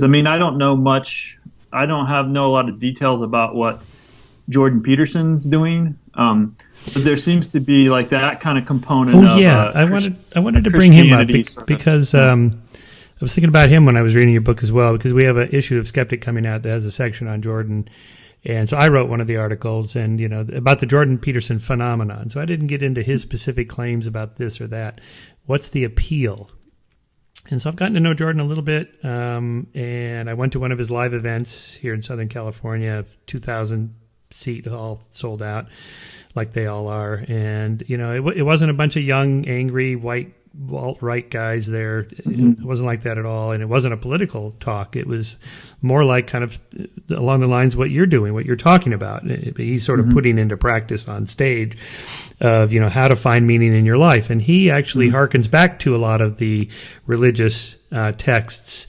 I mean, I don't know much. I don't know a lot of details about what Jordan Peterson's doing. But there seems to be like that kind of component. Oh yeah, I wanted to bring him up because I was thinking about him when I was reading your book as well, because we have an issue of Skeptic coming out that has a section on Jordan. And so I wrote one of the articles and, about the Jordan Peterson phenomenon. So I didn't get into his specific claims about this or that. What's the appeal? And so I've gotten to know Jordan a little bit. And I went to one of his live events here in Southern California, 2,000 seat hall, sold out like they all are. And, it wasn't a bunch of young, angry, white, alt-right guys there. It wasn't like that at all. And it wasn't a political talk. It was more like kind of along the lines of what you're doing, what you're talking about. He's sort of putting into practice on stage of, how to find meaning in your life. And he actually harkens back to a lot of the religious texts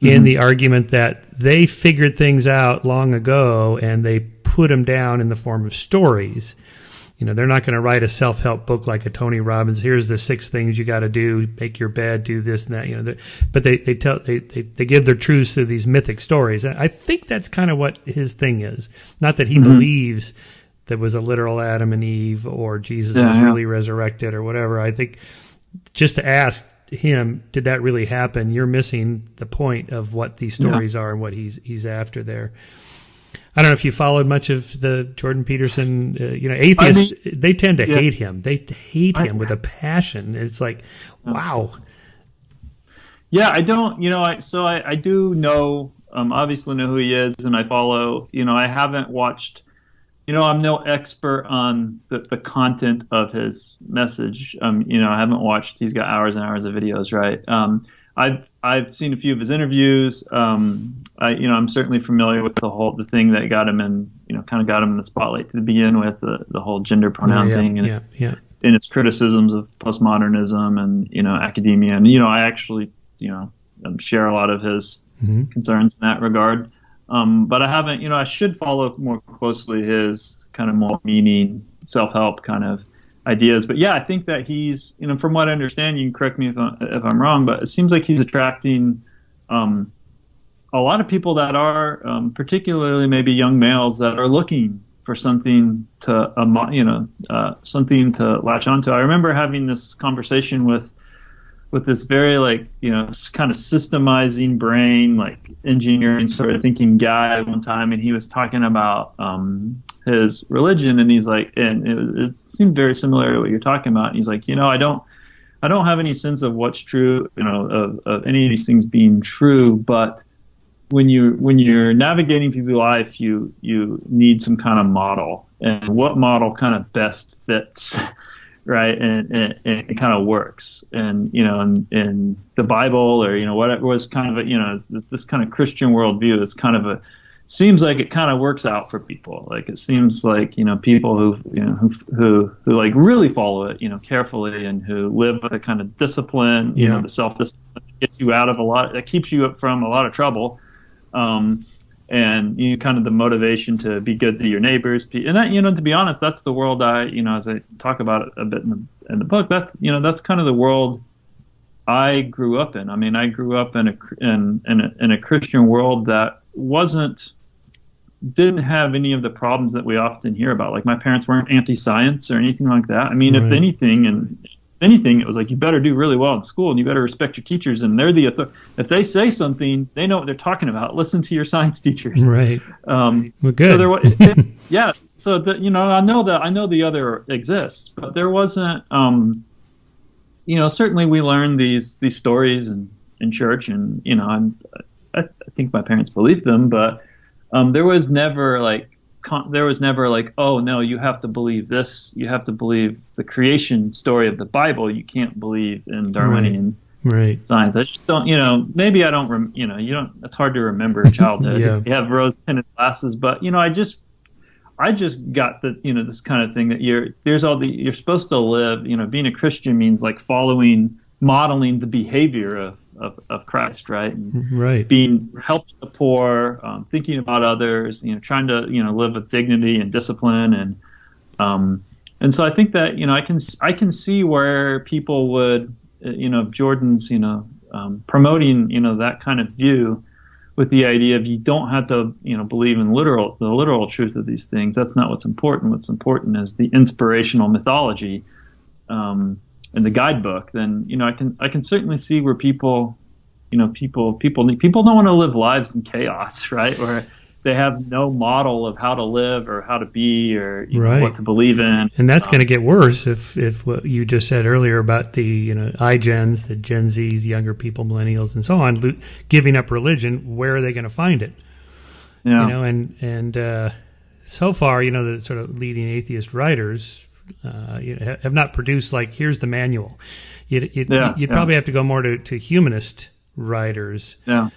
in the argument that they figured things out long ago and they put them down in the form of stories. They're not going to write a self-help book like a Tony Robbins. Here's the 6 things you got to do: make your bed, do this and that. But they give their truths through these mythic stories. I think that's kind of what his thing is. Not that he believes there was a literal Adam and Eve or Jesus was really resurrected or whatever. I think just to ask him, did that really happen? You're missing the point of what these stories are and what he's after there. I don't know if you followed much of the Jordan Peterson, atheists, they tend to hate him. They hate him with a passion. It's like, wow. Yeah, I don't, I do know, obviously know who he is, and I follow, I haven't watched, I'm no expert on the content of his message. I haven't watched, he's got hours and hours of videos, right? I've seen a few of his interviews. I'm certainly familiar with the thing that got him in, kind of got him in the spotlight to begin with, the whole gender pronoun thing, and its criticisms of postmodernism and academia. And I actually share a lot of his concerns in that regard. But I haven't, I should follow more closely his kind of more meaning, self-help kind of ideas. But yeah, I think that he's, from what I understand, you can correct me if I'm wrong, but it seems like he's attracting a lot of people that are, particularly maybe young males that are looking for something to, something to latch onto. I remember having this conversation with this very kind of systemizing brain, like engineering sort of thinking guy one time, and he was talking about his religion, and he's like, and it seemed very similar to what you're talking about. And he's like, I don't have any sense of what's true, of any of these things being true, but when you're navigating through life, you need some kind of model, and what model kind of best fits, right? And it kind of works, and in the Bible, or what it was kind of this kind of Christian worldview is kind of seems like it kind of works out for people. Like it seems like people who like really follow it carefully, and who live with a kind of discipline, the self-discipline that gets you out of that keeps you from a lot of trouble. And kind of the motivation to be good to your neighbors, and that to be honest, that's the world as I talk about it a bit in the book. That's kind of the world I grew up in. I mean, I grew up in a Christian world that didn't have any of the problems that we often hear about. Like my parents weren't anti-science or anything like that. I mean, if anything, it was like, you better do really well in school, and you better respect your teachers, and they're the authority. If they say something, they know what they're talking about. Listen to your science teachers. Right. Well, good. So So I know the other exists, but there wasn't. Certainly we learned these stories in church, and I think my parents believed them, but there was never like. Oh no, you have to believe this. You have to believe the creation story of the Bible. You can't believe in Darwinian science. I just don't. Maybe I don't. You don't. It's hard to remember childhood. You have rose-tinted glasses, but I just got the this kind of thing that you're supposed to live. Being a Christian means like modeling the behavior of Christ, right? And helping the poor, thinking about others, trying to live with dignity and discipline, and so I think that I can see where people would Jordan's promoting that kind of view with the idea of you don't have to, believe in the literal truth of these things. That's not what's important. What's important is the inspirational mythology, and the guidebook. Then, I can certainly see where people don't want to live lives in chaos, right? Where they have no model of how to live or how to be or what to believe in. And that's going to get worse if what you just said earlier about the iGens, the Gen Zs, younger people, millennials, and so on, giving up religion. Where are they going to find it? Yeah. And so far, the sort of leading atheist writers have not produced here's the manual. You'd probably have to go more to humanist writers. Yeah.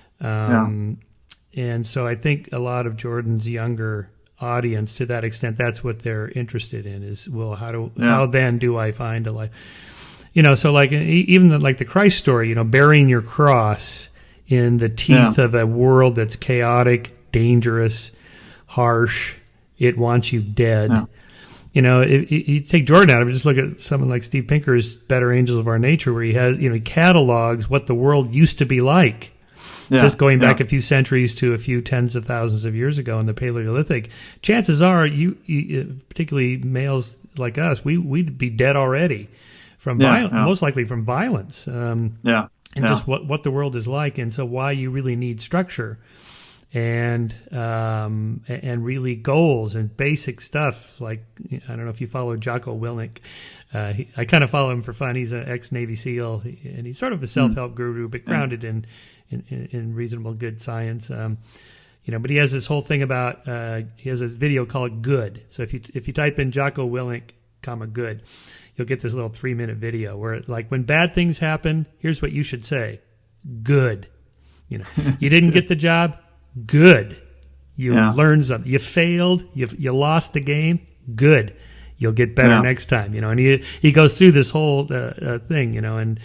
And so I think a lot of Jordan's younger audience, to that extent, that's what they're interested in is, well, how then do I find a life? So even the Christ story, bearing your cross in the teeth of a world that's chaotic, dangerous, harsh, it wants you dead. Yeah. If you take Jordan out of it, just look at someone like Steve Pinker's Better Angels of Our Nature, where he has, he catalogs what the world used to be like. Just going back a few centuries to a few tens of thousands of years ago in the Paleolithic, chances are you particularly males like us, we'd be dead already from most likely from violence. Just what the world is like, and so why you really need structure and really goals and basic stuff. Like, I don't know if you follow Jocko Willink. I kind of follow him for fun. He's an ex-Navy SEAL, and he's sort of a self-help guru, but grounded in reasonable good science. But he has this whole thing about he has a video called Good. So if you type in Jocko Willink, good, you'll get this little 3-minute video where when bad things happen, here's what you should say: good. You didn't get the job, good. You learned something. You failed. You lost the game, good. You'll get better next time, and he goes through this whole thing, and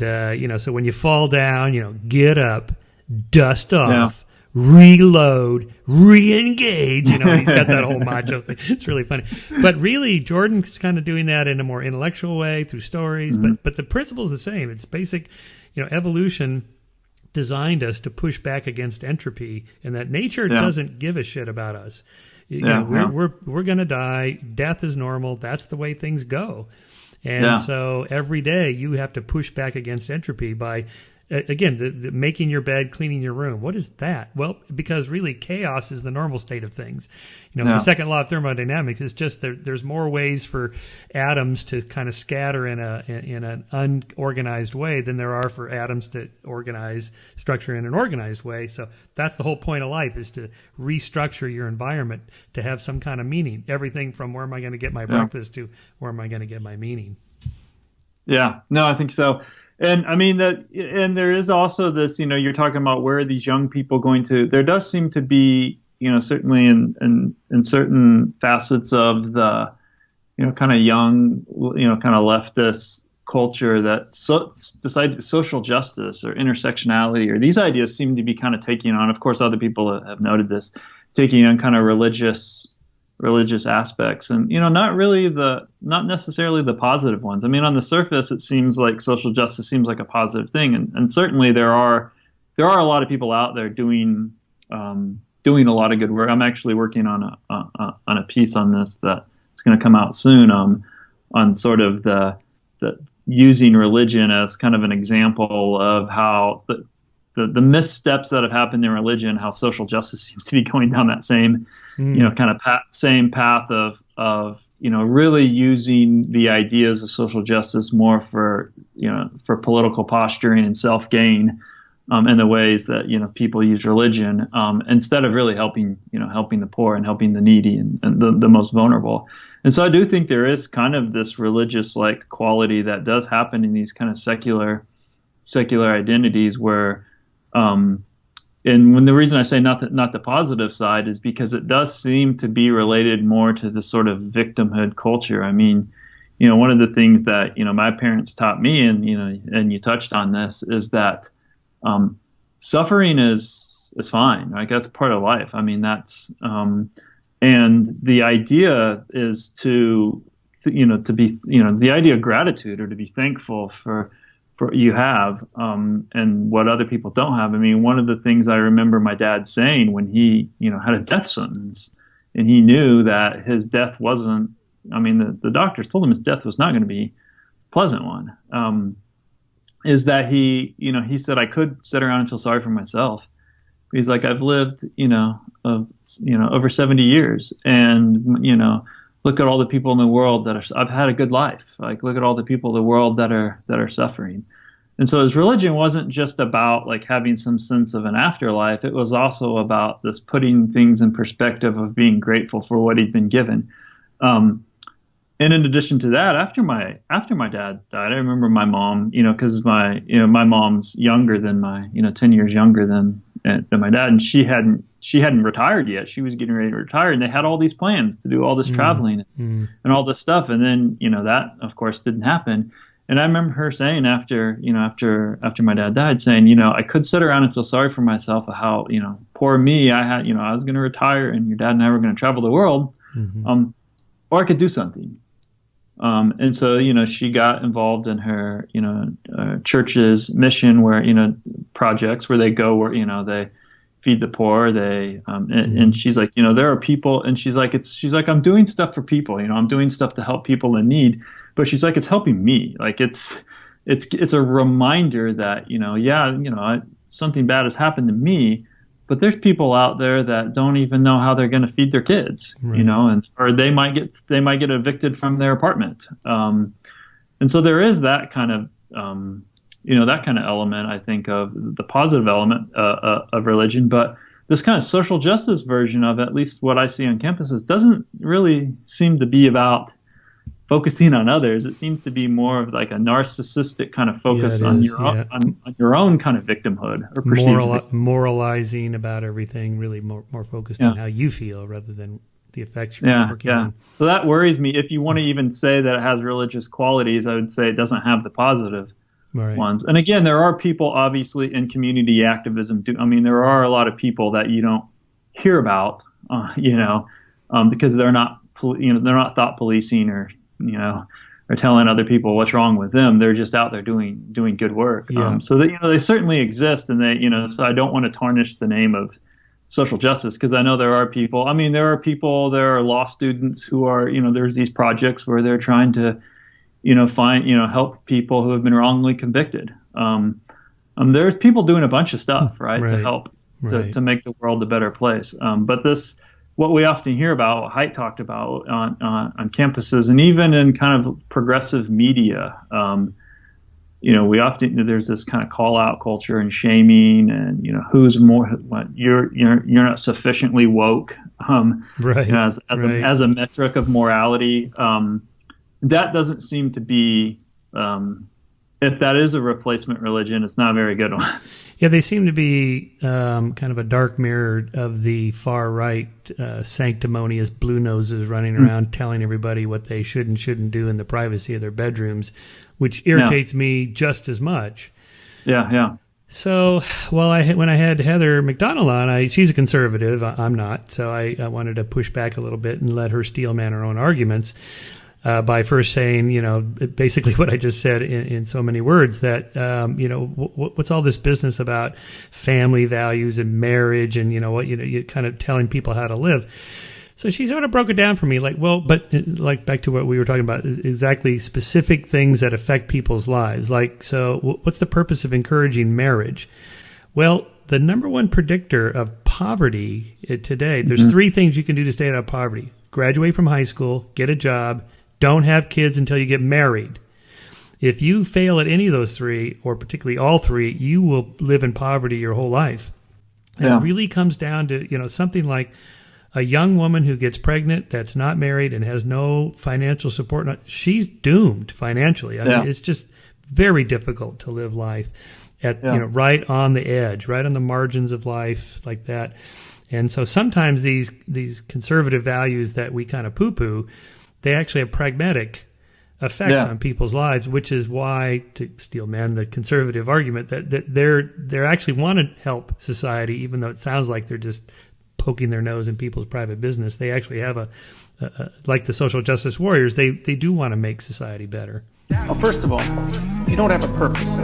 so when you fall down, get up, dust off, reload, re-engage, and he's got that whole macho thing. It's really funny. But really, Jordan's kind of doing that in a more intellectual way through stories, but the principle is the same. It's basic, evolution designed us to push back against entropy, and that nature doesn't give a shit about us. We're going to die. Death is normal. That's the way things go. And so every day you have to push back against entropy by, again, the making your bed, cleaning your room. What is that? Well, because really chaos is the normal state of things. The second law of thermodynamics is just there's more ways for atoms to kind of scatter in an unorganized way than there are for atoms to organize structure in an organized way. So that's the whole point of life, is to restructure your environment to have some kind of meaning. Everything from where am I going to get my breakfast to where am I going to get my meaning. Yeah, no, I think so. And I mean and there is also this, you're talking about where are these young people going to, there does seem to be, certainly in certain facets of the, kind of young, kind of leftist culture that decided social justice or intersectionality or these ideas seem to be kind of taking on, of course, other people have noted this, taking on kind of religious aspects, and not necessarily the positive ones. I mean, on the surface, it seems like social justice seems like a positive thing, and certainly there are a lot of people out there doing a lot of good work. I'm actually working on a piece on this that's going to come out soon, on sort of the using religion as kind of an example of how the missteps that have happened in religion, how social justice seems to be going down that same, kind of same path of really using the ideas of social justice more for political posturing and self gain, in the ways that people use religion, instead of really helping the poor and helping the needy and the most vulnerable. And so I do think there is kind of this religious quality that does happen in these kind of secular identities where. And when the reason I say not the positive side is because it does seem to be related more to the sort of victimhood culture. I mean, one of the things that, my parents taught me, and you touched on this, is that, suffering is fine. That's part of life. I mean, that's, and the idea is to be, the idea of gratitude or to be thankful for you have, and what other people don't have. I mean, one of the things I remember my dad saying when he, had a death sentence, and he knew that his death wasn't. I mean, the doctors told him his death was not going to be a pleasant one. Is that he said, I could sit around and feel sorry for myself. He's like, I've lived, over 70 years, and look at all the people in the world I've had a good life. Like, look at all the people in the world that are suffering. And so his religion wasn't just about like having some sense of an afterlife. It was also about this putting things in perspective of being grateful for what he'd been given. And in addition to that, after my dad died, I remember my mom, because my mom's younger than 10 years younger than my dad, and she hadn't retired yet. She was getting ready to retire, and they had all these plans to do all this traveling and all this stuff. And then, that of course didn't happen. And I remember her saying after my dad died, saying, I could sit around and feel sorry for myself of how, poor me, I was going to retire and your dad and I were going to travel the world. Or I could do something. And so, she got involved in her, church's mission where, projects where they go where, they feed the poor, and she's like, there are people, and she's like, I'm doing stuff for people, I'm doing stuff to help people in need, but she's like, it's helping me. Like it's a reminder that, something bad has happened to me, but there's people out there that don't even know how they're going to feed their kids, right. Or they might get evicted from their apartment. And so there is that kind of, element, I think, of the positive element of religion. But this kind of social justice version of at least what I see on campuses doesn't really seem to be about focusing on others. It seems to be more of like a narcissistic kind of focus on your own kind of victimhood or perceived moralizing about everything, really more focused on how you feel rather than the effects you're working on. So that worries me. If you want to even say that it has religious qualities, I would say it doesn't have the positive ones. And again, there are people obviously in community activism. There are a lot of people that you don't hear about, because they're not thought policing or telling other people what's wrong with them. They're just out there doing good work. So that, they certainly exist, and they, so I don't want to tarnish the name of social justice, because I know there are people. There are law students who are, there's these projects where they're trying to, help people who have been wrongly convicted. There's people doing a bunch of stuff, right. To help to make the world a better place. But what we often hear about, what Haidt talked about on campuses, and even in kind of progressive media, we often, there's this kind of call out culture and shaming, and who's more, you're not sufficiently woke, as a metric of morality. That doesn't seem to be, if that is a replacement religion, it's not a very good one. Yeah, they seem to be kind of a dark mirror of the far right, sanctimonious blue noses running around telling everybody what they should and shouldn't do in the privacy of their bedrooms, which irritates me just as much. Yeah. So, when I had Heather McDonald on, she's a conservative. I'm not. So I wanted to push back a little bit and let her steel man her own arguments. By first saying, basically what I just said in so many words, that, what's all this business about family values and marriage and, you're kind of telling people how to live. So she sort of broke it down for me, but back to what we were talking about, exactly specific things that affect people's lives. So what's the purpose of encouraging marriage? Well, the number one predictor of poverty today, there's three things you can do to stay out of poverty: graduate from high school, get a job, don't have kids until you get married. If you fail at any of those three, or particularly all three, you will live in poverty your whole life. And it really comes down to, something like a young woman who gets pregnant that's not married and has no financial support. She's doomed financially. I mean, it's just very difficult to live life at, right on the edge, right on the margins of life like that. And so sometimes these conservative values that we kind of poo-poo, they actually have pragmatic effects on people's lives, which is why, to steel man the conservative argument, that they're actually want to help society, even though it sounds like they're just poking their nose in people's private business. They actually have like the social justice warriors, they do want to make society better. Well, first of all, if you don't have a purpose,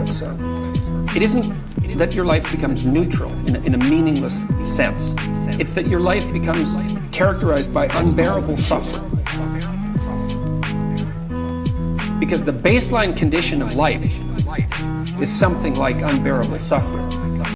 it isn't that your life becomes neutral in a meaningless sense. It's that your life becomes characterized by unbearable suffering. Because the baseline condition of life is something like unbearable suffering.